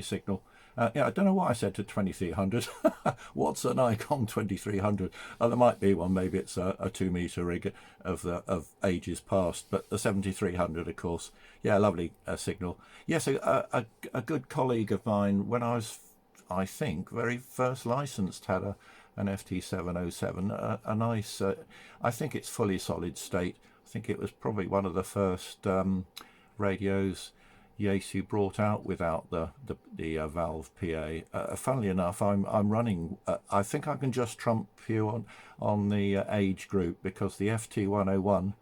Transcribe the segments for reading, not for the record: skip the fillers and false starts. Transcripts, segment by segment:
signal. Yeah, I don't know why I said to 2300. What's an Icon 2300? There might be one. Maybe it's a 2 meter rig of ages past. But the 7300, of course. Yeah, lovely signal. Yes, a good colleague of mine, when I was, I think, very first licensed, had an FT101ZD, a nice. I think it's fully solid state. I think it was probably one of the first radios YAESU brought out without the valve PA. Funnily enough, I'm running. I think I can just trump you on the age group, because the FT101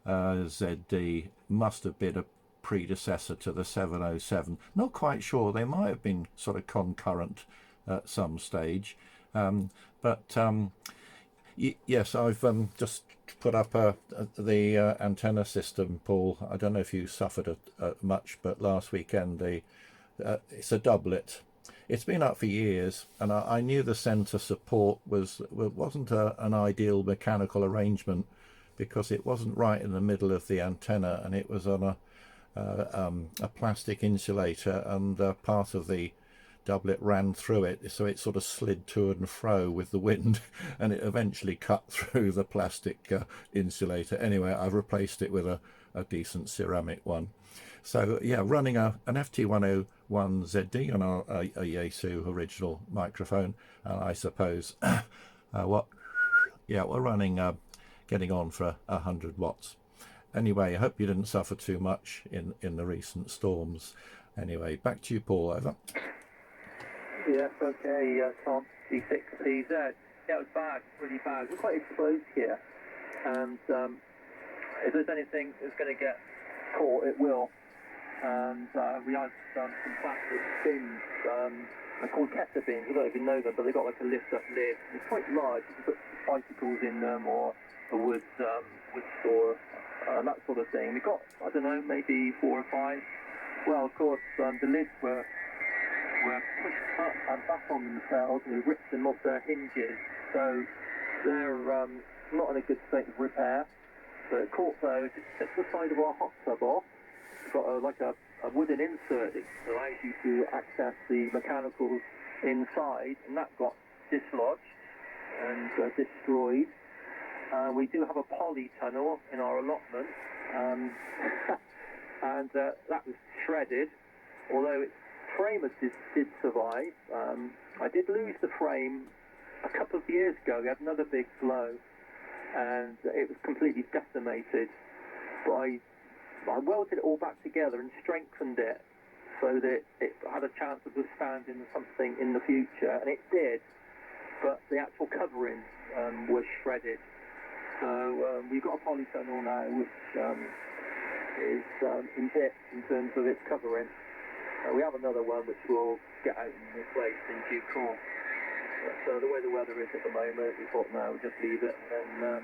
ZD must have been a predecessor to the 707. Not quite sure. They might have been sort of concurrent at some stage, but yes, I've just put up the antenna system, Paul. I don't know if you suffered much, but last weekend it's a doublet. It's been up for years, and I knew the centre support wasn't an ideal mechanical arrangement, because it wasn't right in the middle of the antenna, and it was on a plastic insulator, and part of the doublet ran through it, so it sort of slid to and fro with the wind, and it eventually cut through the plastic insulator. Anyway, I've replaced it with a decent ceramic one. So yeah, running an FT101ZD on a YAESU original microphone, and I suppose we're running getting on for 100 watts. Anyway, I hope you didn't suffer too much in the recent storms. Anyway, back to you, Paul. Over. Yes, okay, Tom, C6PZ. Yeah, it was bad, really bad. We're quite exposed here, and if there's anything that's going to get caught, it will. And we had some plastic bins, they're called Keta bins. I don't even know them, but they've got like a lift-up lid. It's quite large. You can put bicycles in them, or a wood store, that sort of thing. We got, I don't know, maybe 4 or 5. Well, of course, the lids were pushed up and back on themselves, and we ripped them off their hinges, so they're not in a good state of repair. But it caught those. It took the side of our hot tub off. It's got a wooden insert that allows you to access the mechanicals inside, and that got dislodged and destroyed. We do have a polytunnel in our allotment, and that was shredded, although its frame did survive. I did lose the frame a couple of years ago. We had another big blow, and it was completely decimated. But I welded it all back together and strengthened it so that it had a chance of withstanding something in the future, and it did. But the actual covering was shredded. So we've got a polytunnel now, which is in bits in terms of its covering. We have another one which will get out and replaced in due course. But the way the weather is at the moment, we thought, no, we'll just leave it and then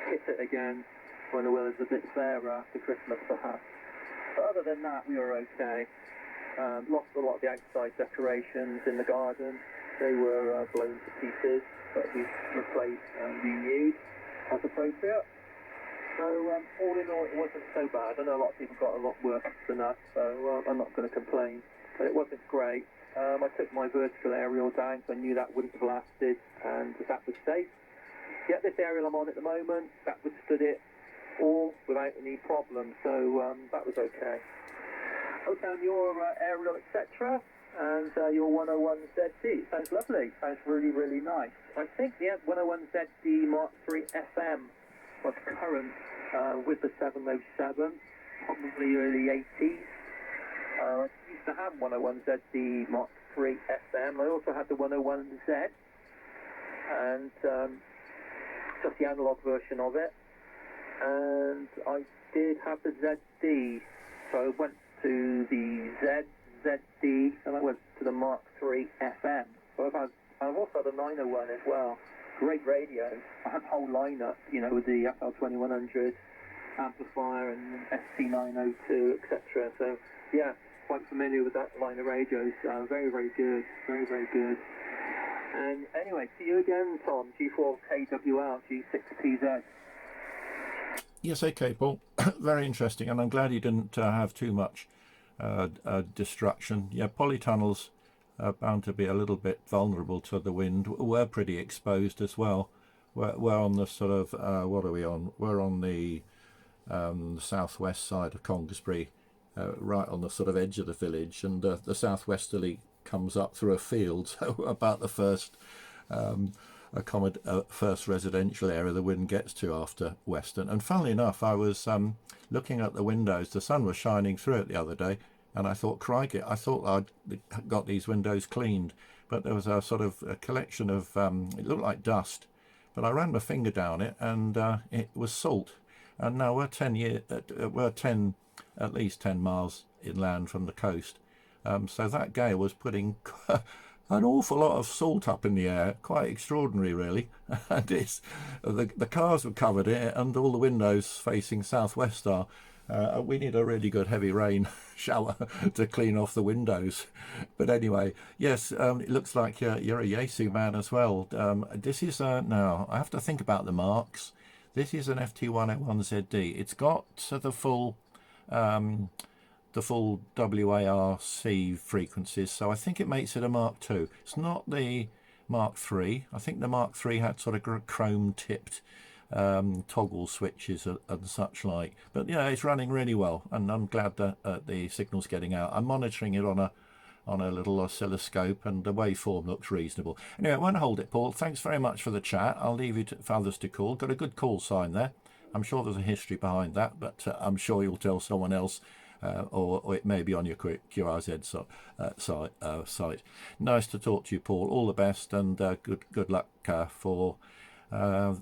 hit it again when the weather's a bit fairer after Christmas, perhaps. But other than that, we were okay. Lost a lot of the outside decorations in the garden. They were blown to pieces, but we replaced and renewed as appropriate. So all in all, it wasn't so bad. I know a lot of people got a lot worse than us, so I'm not going to complain. But it wasn't great. I took my vertical aerial down, so I knew that wouldn't have lasted, and that was safe. Yet this aerial I'm on at the moment, that withstood it all without any problem, so that was okay. Okay, on your aerial, etc., and your 101ZD. Sounds lovely. Sounds really, really nice. I think the 101ZD Mark III FM was current with the 707, probably early 80s. I used to have 101ZD Mark III FM. I also had the 101Z, and just the analog version of it. And I did have the ZD, so I went to the ZD, and I went to the Mark III FM. So I've also had a 901 as well. Great radio. I had the whole lineup, you know, with the FL2100 amplifier and FT902, etc. So yeah, quite familiar with that line of radios. Very, very good. Very, very good. And anyway, see you again, Tom. G4KWL, G6PZ. Yes, okay, Paul. Very interesting, and I'm glad you didn't have too much destruction. Yeah, polytunnels are bound to be a little bit vulnerable to the wind. We're pretty exposed as well. We're on the sort of, what are we on? We're on the southwest side of Congsbury, right on the sort of edge of the village, and the southwesterly comes up through a field, so about the first first residential area the wind gets to after Western. And funnily enough, I was looking at the windows. The sun was shining through it the other day, and I thought, crikey, I thought I'd got these windows cleaned, but there was a sort of a collection of, it looked like dust, but I ran my finger down it, and it was salt. And now we're at least 10 miles inland from the coast. So that gale was putting an awful lot of salt up in the air, quite extraordinary really. And the cars were covered in it, and all the windows facing southwest are. We need a really good heavy rain shower to clean off the windows. But anyway, yes, it looks like you're a YAESU man as well. This is now I have to think about the marks. This is an FT101ZD. It's got the full WARC frequencies, so I think it makes it a Mark II. It's not the Mark III. I think the Mark III had sort of chrome-tipped toggle switches and such like. But yeah, it's running really well, and I'm glad that the signal's getting out. I'm monitoring it on a little oscilloscope, and the waveform looks reasonable. Anyway, I won't hold it, Paul. Thanks very much for the chat. I'll leave you for others to call. Got a good call sign there. I'm sure there's a history behind that, but I'm sure you'll tell someone else, or it may be on your QRZ site. Nice to talk to you, Paul. All the best, and good luck for